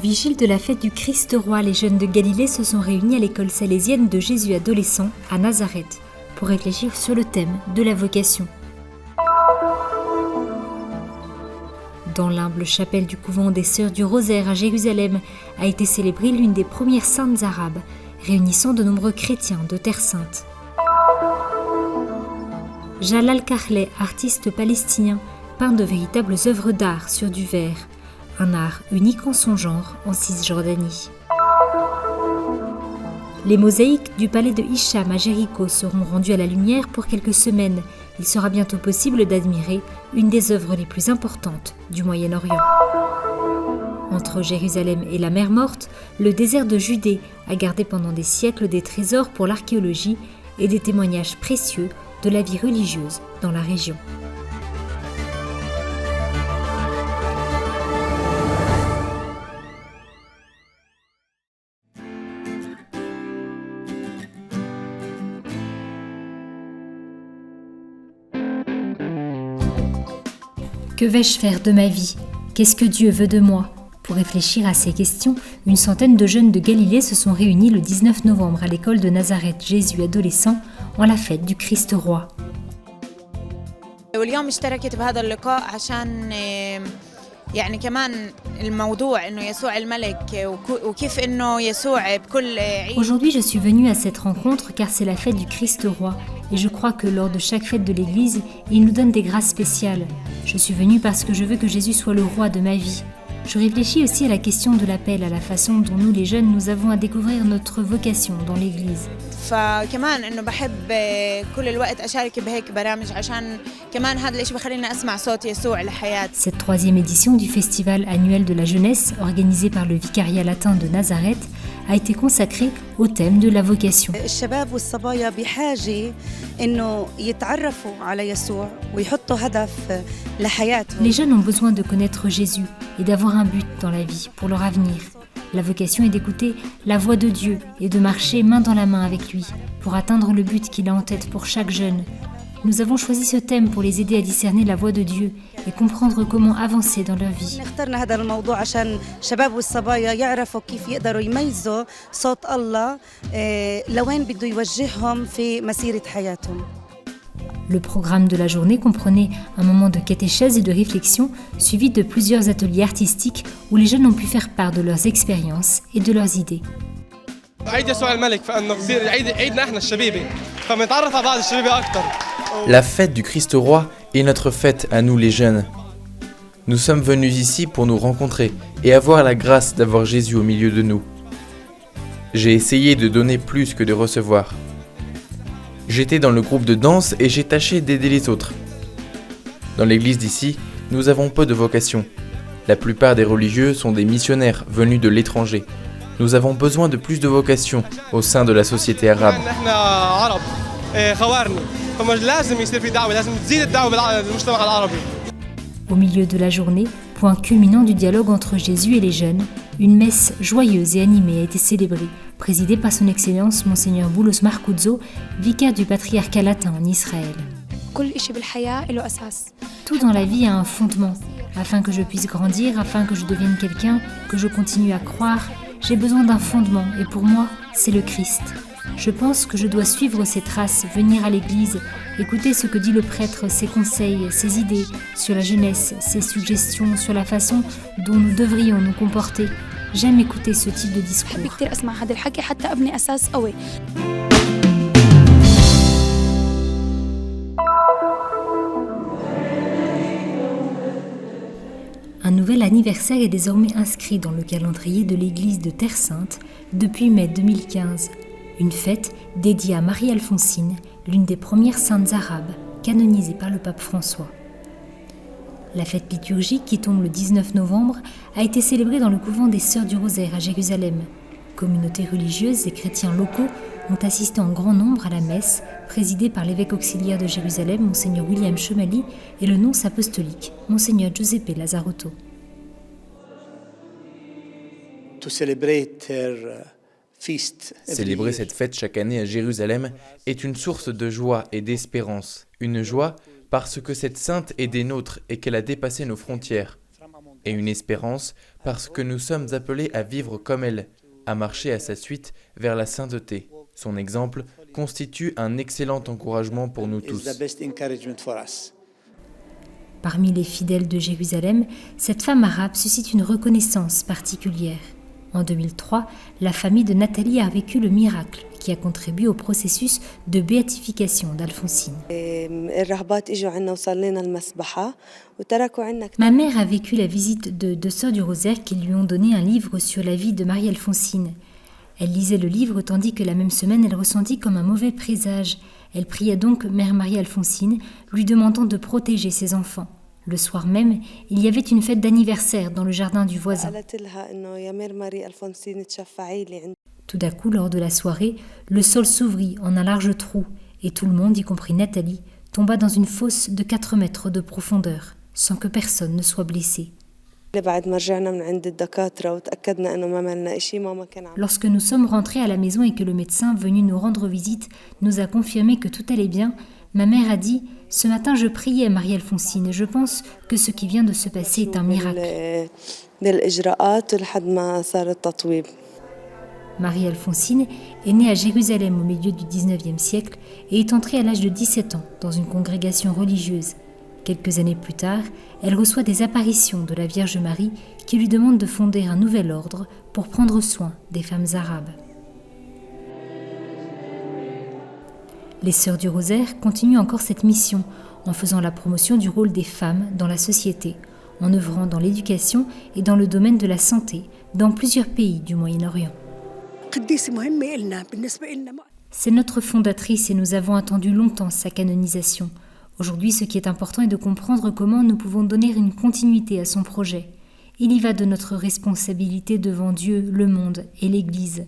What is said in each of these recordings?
vigile de la fête du Christ roi, les jeunes de Galilée se sont réunis à l'école salésienne de Jésus adolescent à Nazareth pour réfléchir sur le thème de la vocation. Dans l'humble chapelle du couvent des Sœurs du Rosaire à Jérusalem a été célébrée l'une des premières saintes arabes, réunissant de nombreux chrétiens de Terre Sainte. Jalal Kahleh, artiste palestinien, peint de véritables œuvres d'art sur du verre, un art unique en son genre en Cisjordanie. Les mosaïques du palais de Hicham à Jéricho seront rendues à la lumière pour quelques semaines. Il sera bientôt possible d'admirer une des œuvres les plus importantes du Moyen-Orient. Entre Jérusalem et la mer Morte, le désert de Judée a gardé pendant des siècles des trésors pour l'archéologie et des témoignages précieux de la vie religieuse dans la région. Que vais-je faire de ma vie ? Qu'est-ce que Dieu veut de moi ? Pour réfléchir à ces questions, une centaine de jeunes de Galilée se sont réunis le 19 novembre à l'école de Nazareth Jésus adolescent en la fête du Christ roi. واليوم اشتركت بهذا اللقاء عشان يعني كمان الموضوع إنه يسوع الملك وكيف إنه يسوع بكل عيد. Aujourd'hui, je suis venue à cette rencontre car c'est la fête du Christ roi et je crois que lors de chaque fête de l'Église, il nous donne des grâces spéciales. Je suis venue parce que je veux que Jésus soit le roi de ma vie. Je réfléchis aussi à la question de l'appel, à la façon dont nous les jeunes, nous avons à découvrir notre vocation dans l'Église. فكمان إنه بحب كل الوقت أشارك بهيك برامج عشان كمان هذا الإشي بخليني أسمع صوت يسوع لحياتي. Cette troisième édition du Festival annuel de la jeunesse, organisé par le Vicariat latin de Nazareth, a été consacrée au thème de la vocation. الشباب والصبايا بحاجة إنه يتعرفوا على يسوع ويحطوا هدف لحياتهم. Les jeunes ont besoin de connaître Jésus et d'avoir un but dans la vie pour leur avenir. La vocation est d'écouter la voix de Dieu et de marcher main dans la main avec lui pour atteindre le but qu'il a en tête pour chaque jeune. Nous avons choisi ce thème pour les aider à discerner la voix de Dieu et comprendre comment avancer dans leur vie. اخترنا هذا الموضوع عشان الشباب والصبايا يعرفوا كيف يقدروا يميزوا صوت الله لوين بده يوجههم في مسيرة حياتهم. Le programme de la journée comprenait un moment de catéchèse et de réflexion, suivi de plusieurs ateliers artistiques où les jeunes ont pu faire part de leurs expériences et de leurs idées. La fête du Christ roi est notre fête à nous les jeunes. Nous sommes venus ici pour nous rencontrer et avoir la grâce d'avoir Jésus au milieu de nous. J'ai essayé de donner plus que de recevoir. J'étais dans le groupe de danse et j'ai tâché d'aider les autres. Dans l'église d'ici, nous avons peu de vocations. La plupart des religieux sont des missionnaires venus de l'étranger. Nous avons besoin de plus de vocations au sein de la société arabe. Au milieu de la journée, point culminant du dialogue entre Jésus et les jeunes, une messe joyeuse et animée a été célébrée, présidée par son Excellence Monseigneur Boulos Marcuzzo, vicaire du patriarcat latin en Israël. Tout dans la vie a un fondement. Afin que je puisse grandir, afin que je devienne quelqu'un, que je continue à croire, j'ai besoin d'un fondement et pour moi, c'est le Christ. Je pense que je dois suivre ses traces, venir à l'église, écouter ce que dit le prêtre, ses conseils, ses idées sur la jeunesse, ses suggestions sur la façon dont nous devrions nous comporter. J'aime écouter ce type de discours. Un nouvel anniversaire est désormais inscrit dans le calendrier de l'église de Terre Sainte depuis mai 2015. Une fête dédiée à Marie-Alphonsine, l'une des premières saintes arabes canonisées par le pape François. La fête liturgique, qui tombe le 19 novembre, a été célébrée dans le couvent des Sœurs du Rosaire à Jérusalem. Communautés religieuses et chrétiens locaux ont assisté en grand nombre à la messe, présidée par l'évêque auxiliaire de Jérusalem, Monseigneur William Chemali, et le nonce apostolique, Monseigneur Giuseppe Lazzarotto. Célébrer cette fête chaque année à Jérusalem est une source de joie et d'espérance. Une joie parce que cette sainte est des nôtres et qu'elle a dépassé nos frontières. et une espérance parce que nous sommes appelés à vivre comme elle, à marcher à sa suite vers la sainteté. Son exemple constitue un excellent encouragement pour nous tous. Parmi les fidèles de Jérusalem, cette femme arabe suscite une reconnaissance particulière. En 2003, la famille de Nathalie a vécu le miracle qui a contribué au processus de béatification d'Alfonsine. Ma mère a vécu la visite de deux sœurs du Rosaire qui lui ont donné un livre sur la vie de Marie-Alphonsine. Elle lisait le livre tandis que la même semaine, elle ressentit comme un mauvais présage. Elle priait donc Mère Marie-Alphonsine, lui demandant de protéger ses enfants. Le soir même, il y avait une fête d'anniversaire dans le jardin du voisin. Tout d'un coup, lors de la soirée, le sol s'ouvrit en un large trou et tout le monde, y compris Nathalie, tomba dans une fosse de 4 mètres de profondeur, sans que personne ne soit blessé. Lorsque nous sommes rentrés à la maison et que le médecin venu nous rendre visite nous a confirmé que tout allait bien, ma mère a dit « Ce matin, je priais Marie-Alphonsine et je pense que ce qui vient de se passer est un miracle. » Marie-Alphonsine est née à Jérusalem au milieu du XIXe siècle et est entrée à l'âge de 17 ans dans une congrégation religieuse. Quelques années plus tard, elle reçoit des apparitions de la Vierge Marie qui lui demande de fonder un nouvel ordre pour prendre soin des femmes arabes. Les Sœurs du Rosaire continuent encore cette mission en faisant la promotion du rôle des femmes dans la société, en œuvrant dans l'éducation et dans le domaine de la santé dans plusieurs pays du Moyen-Orient. C'est notre fondatrice et nous avons attendu longtemps sa canonisation. Aujourd'hui, ce qui est important est de comprendre comment nous pouvons donner une continuité à son projet. Il y va de notre responsabilité devant Dieu, le monde et l'Église.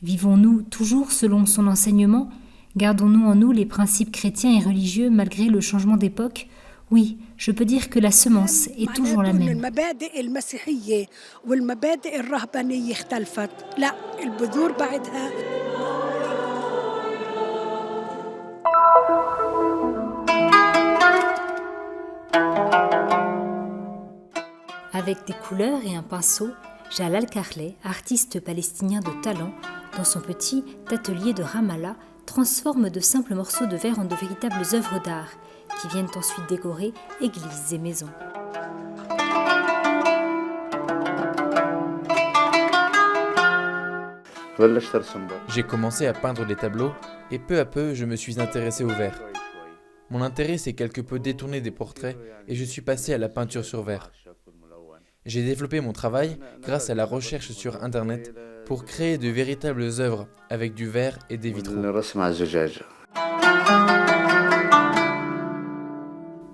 Vivons-nous toujours selon son enseignement ? Gardons-nous en nous les principes chrétiens et religieux malgré le changement d'époque ? Oui, je peux dire que la semence est toujours la même. Avec des couleurs et un pinceau, Jalal Karleh, artiste palestinien de talent, dans son petit atelier de Ramallah, transforme de simples morceaux de verre en de véritables œuvres d'art qui viennent ensuite décorer églises et maisons. J'ai commencé à peindre des tableaux et peu à peu je me suis intéressé au verre. Mon intérêt s'est quelque peu détourné des portraits et je suis passé à la peinture sur verre. J'ai développé mon travail grâce à la recherche sur Internet pour créer de véritables œuvres avec du verre et des vitraux.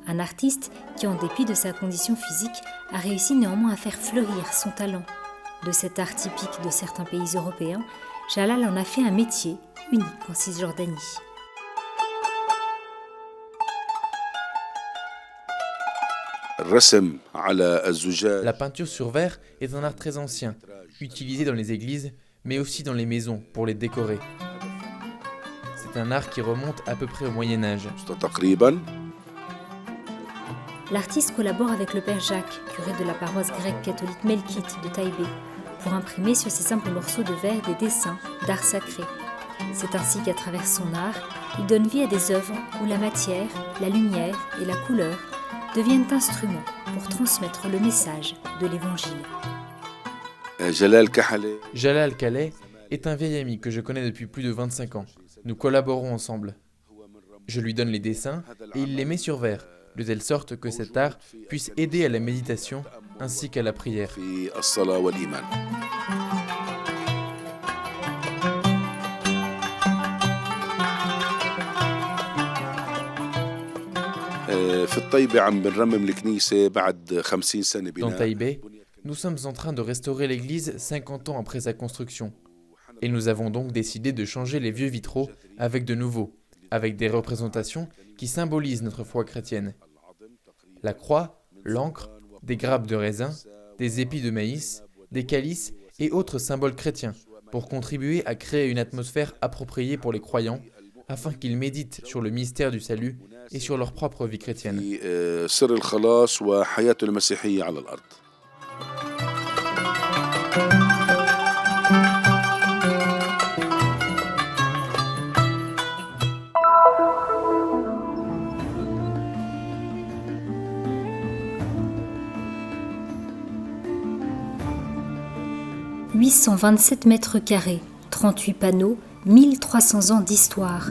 Un artiste qui, en dépit de sa condition physique, a réussi néanmoins à faire fleurir son talent. De cet art typique de certains pays européens, Jalal en a fait un métier unique en Cisjordanie. La peinture sur verre est un art très ancien, utilisé dans les églises, mais aussi dans les maisons pour les décorer. C'est un art qui remonte à peu près au Moyen-Âge. L'artiste collabore avec le père Jacques, curé de la paroisse grecque catholique melkite de Taïbé, pour imprimer sur ces simples morceaux de verre des dessins d'art sacré. C'est ainsi qu'à travers son art, il donne vie à des œuvres où la matière, la lumière et la couleur deviennent instruments pour transmettre le message de l'Évangile. Jalal Karleh est un vieil ami que je connais depuis plus de 25 ans. Nous collaborons ensemble. Je lui donne les dessins et il les met sur verre, de telle sorte que cet art puisse aider à la méditation ainsi qu'à la prière. Dans Taïbé, nous sommes en train de restaurer l'église 50 ans après sa construction. Et nous avons donc décidé de changer les vieux vitraux avec de nouveaux, avec des représentations qui symbolisent notre foi chrétienne. La croix, l'encre, des grappes de raisin, des épis de maïs, des calices et autres symboles chrétiens, pour contribuer à créer une atmosphère appropriée pour les croyants, afin qu'ils méditent sur le mystère du salut et sur leur propre vie chrétienne. « 827 mètres carrés, 38 panneaux, 1300 ans d'histoire.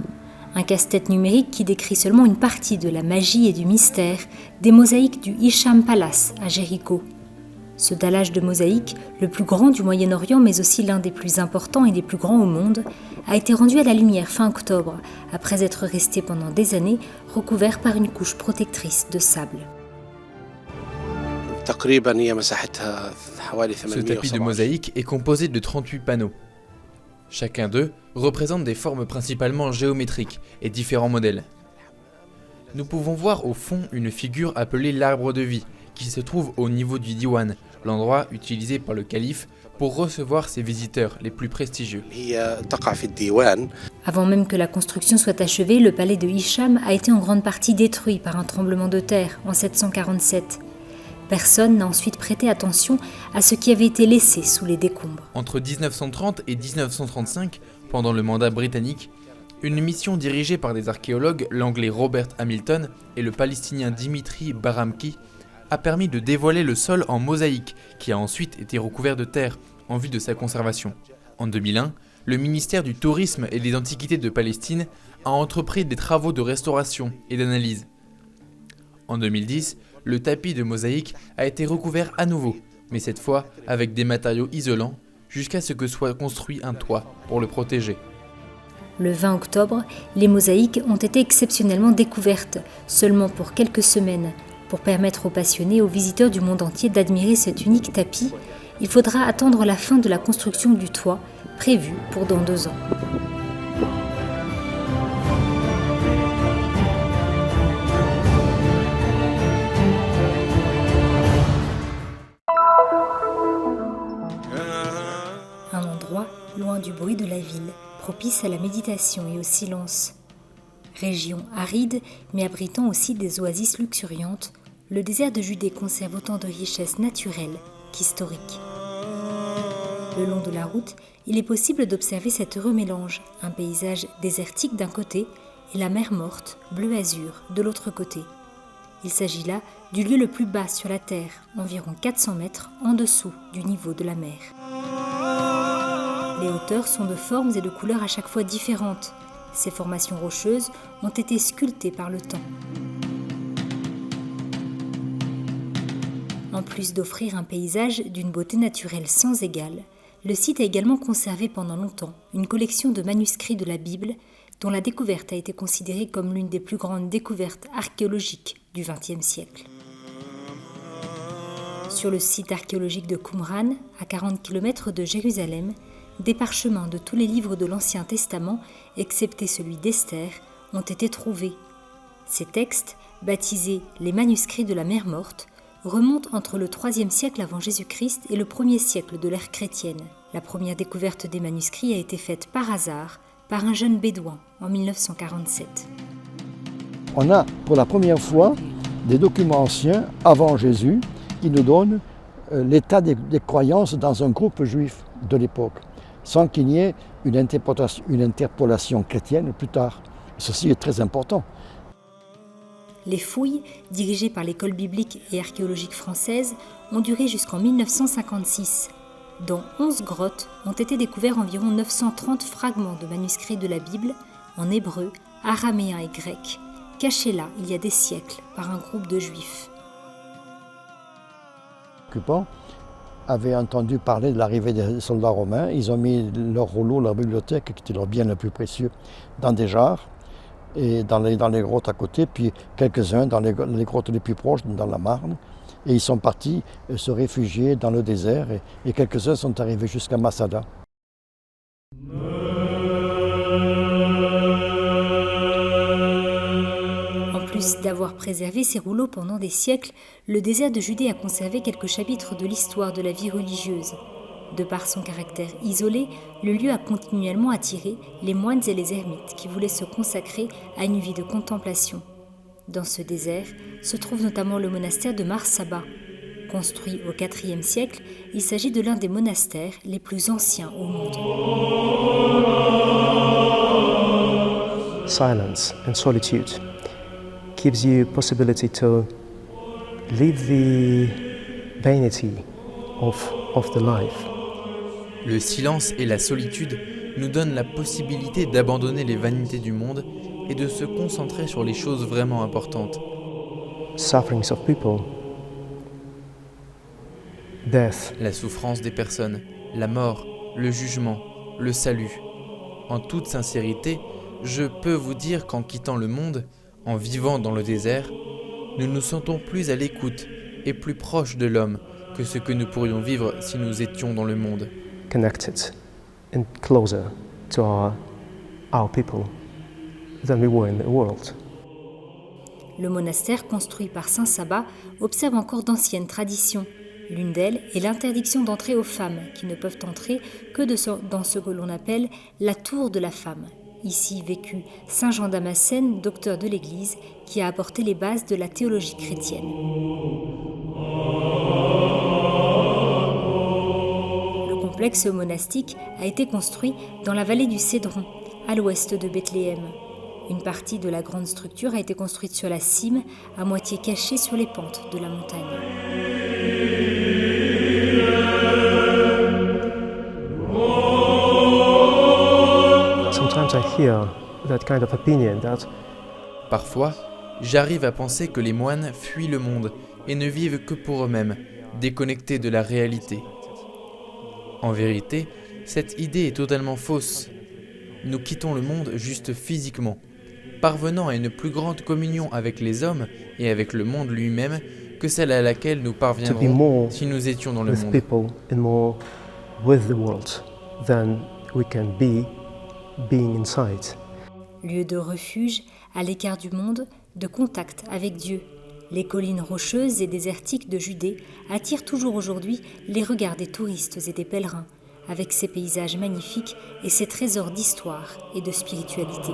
Un casse-tête numérique qui décrit seulement une partie de la magie et du mystère des mosaïques du Hicham Palace à Jéricho. Ce dallage de mosaïques, le plus grand du Moyen-Orient mais aussi l'un des plus importants et des plus grands au monde, a été rendu à la lumière fin octobre, après être resté pendant des années recouvert par une couche protectrice de sable. Ce tapis de mosaïque est composé de 38 panneaux. Chacun d'eux représente des formes principalement géométriques et différents modèles. Nous pouvons voir au fond une figure appelée l'arbre de vie, qui se trouve au niveau du diwan, l'endroit utilisé par le calife pour recevoir ses visiteurs les plus prestigieux. Avant même que la construction soit achevée, le palais de Hicham a été en grande partie détruit par un tremblement de terre en 747. Personne n'a ensuite prêté attention à ce qui avait été laissé sous les décombres. Entre 1930 et 1935, pendant le mandat britannique, une mission dirigée par des archéologues, l'anglais Robert Hamilton et le palestinien Dimitri Baramki, a permis de dévoiler le sol en mosaïque, qui a ensuite été recouvert de terre en vue de sa conservation. En 2001, le ministère du Tourisme et des Antiquités de Palestine a entrepris des travaux de restauration et d'analyse. En 2010, le tapis de mosaïque a été recouvert à nouveau, mais cette fois avec des matériaux isolants, jusqu'à ce que soit construit un toit pour le protéger. Le 20 octobre, les mosaïques ont été exceptionnellement découvertes, seulement pour quelques semaines. Pour permettre aux passionnés et aux visiteurs du monde entier d'admirer cet unique tapis, il faudra attendre la fin de la construction du toit, prévue pour dans 2 ans. Un endroit loin du bruit de la ville, propice à la méditation et au silence. Région aride, mais abritant aussi des oasis luxuriantes, le désert de Judée conserve autant de richesses naturelles qu'historiques. Le long de la route, il est possible d'observer cet heureux mélange, un paysage désertique d'un côté et la mer morte, bleu-azur, de l'autre côté. Il s'agit là du lieu le plus bas sur la Terre, environ 400 mètres en dessous du niveau de la mer. Les hauteurs sont de formes et de couleurs à chaque fois différentes. Ces formations rocheuses ont été sculptées par le temps. En plus d'offrir un paysage d'une beauté naturelle sans égale, le site a également conservé pendant longtemps une collection de manuscrits de la Bible dont la découverte a été considérée comme l'une des plus grandes découvertes archéologiques du XXe siècle. Sur le site archéologique de Qumran, à 40 km de Jérusalem, des parchemins de tous les livres de l'Ancien Testament, excepté celui d'Esther, ont été trouvés. Ces textes, baptisés les manuscrits de la mer morte, remontent entre le IIIe siècle avant Jésus-Christ et le 1er siècle de l'ère chrétienne. La première découverte des manuscrits a été faite par hasard par un jeune bédouin en 1947. On a pour la première fois des documents anciens avant Jésus qui nous donnent l'état des croyances dans un groupe juif de l'époque, sans qu'il y ait une interpolation chrétienne plus tard. Ceci est très important. Les fouilles, dirigées par l'École biblique et archéologique française, ont duré jusqu'en 1956. Dans 11 grottes ont été découverts environ 930 fragments de manuscrits de la Bible en hébreu, araméen et grec, cachés là il y a des siècles par un groupe de juifs. Les occupants avaient entendu parler de l'arrivée des soldats romains. Ils ont mis leurs rouleaux, leur bibliothèque, qui était leur bien le plus précieux, dans des jarres et dans les grottes à côté, puis quelques-uns dans les grottes les plus proches, dans la Marne. Et ils sont partis se réfugier dans le désert et quelques-uns sont arrivés jusqu'à Masada. En plus d'avoir préservé ces rouleaux pendant des siècles, le désert de Judée a conservé quelques chapitres de l'histoire de la vie religieuse. De par son caractère isolé, le lieu a continuellement attiré les moines et les ermites qui voulaient se consacrer à une vie de contemplation. Dans ce désert se trouve notamment le monastère de Mar Saba. Construit au IVe siècle, il s'agit de l'un des monastères les plus anciens au monde. Silence and solitude gives you possibility to leave the vanity of the life. Le silence et la solitude nous donnent la possibilité d'abandonner les vanités du monde et de se concentrer sur les choses vraiment importantes. Sufferings of people, death, La souffrance des personnes, la mort, le jugement, le salut. En toute sincérité, je peux vous dire qu'en quittant le monde, en vivant dans le désert, nous nous sentons plus à l'écoute et plus proches de l'homme que ce que nous pourrions vivre si nous étions dans le monde. connected and closer to our people than we were in the world. Le monastère construit par Saint Sabba observe encore d'anciennes traditions. L'une d'elles est l'interdiction d'entrer aux femmes, qui ne peuvent entrer que dans ce que l'on appelle la tour de la femme. Ici vécut Saint Jean Damascène, docteur de l'Église, qui a apporté les bases de la théologie chrétienne. Le complexe monastique a été construit dans la vallée du Cédron, à l'ouest de Bethléem. Une partie de la grande structure a été construite sur la cime, à moitié cachée sur les pentes de la montagne. Sometimes I hear that kind of opinion that Parfois, j'arrive à penser que les moines fuient le monde et ne vivent que pour eux-mêmes, déconnectés de la réalité. En vérité, cette idée est totalement fausse. Nous quittons le monde juste physiquement, parvenant à une plus grande communion avec les hommes et avec le monde lui-même que celle à laquelle nous to be parviendrons more si nous étions dans le with monde. people and more with the world than we can be being inside. Lieu de refuge, à l'écart du monde, de contact avec Dieu. Les collines rocheuses et désertiques de Judée attirent toujours aujourd'hui les regards des touristes et des pèlerins, avec ses paysages magnifiques et ses trésors d'histoire et de spiritualité.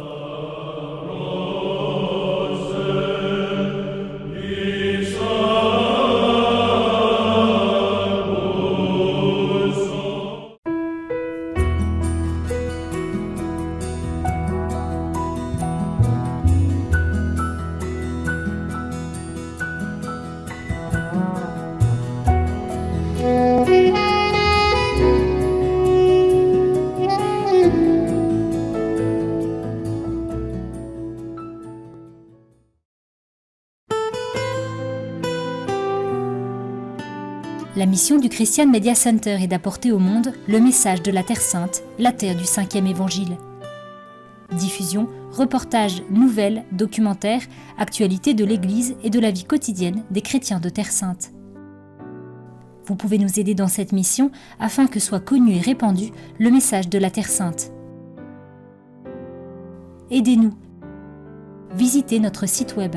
La mission du Christian Media Center est d'apporter au monde le message de la Terre Sainte, la terre du 5e évangile. Diffusion, reportages, nouvelles, documentaires, actualités de l'Église et de la vie quotidienne des chrétiens de Terre Sainte. Vous pouvez nous aider dans cette mission afin que soit connu et répandu le message de la Terre Sainte. Aidez-nous. Visitez notre site web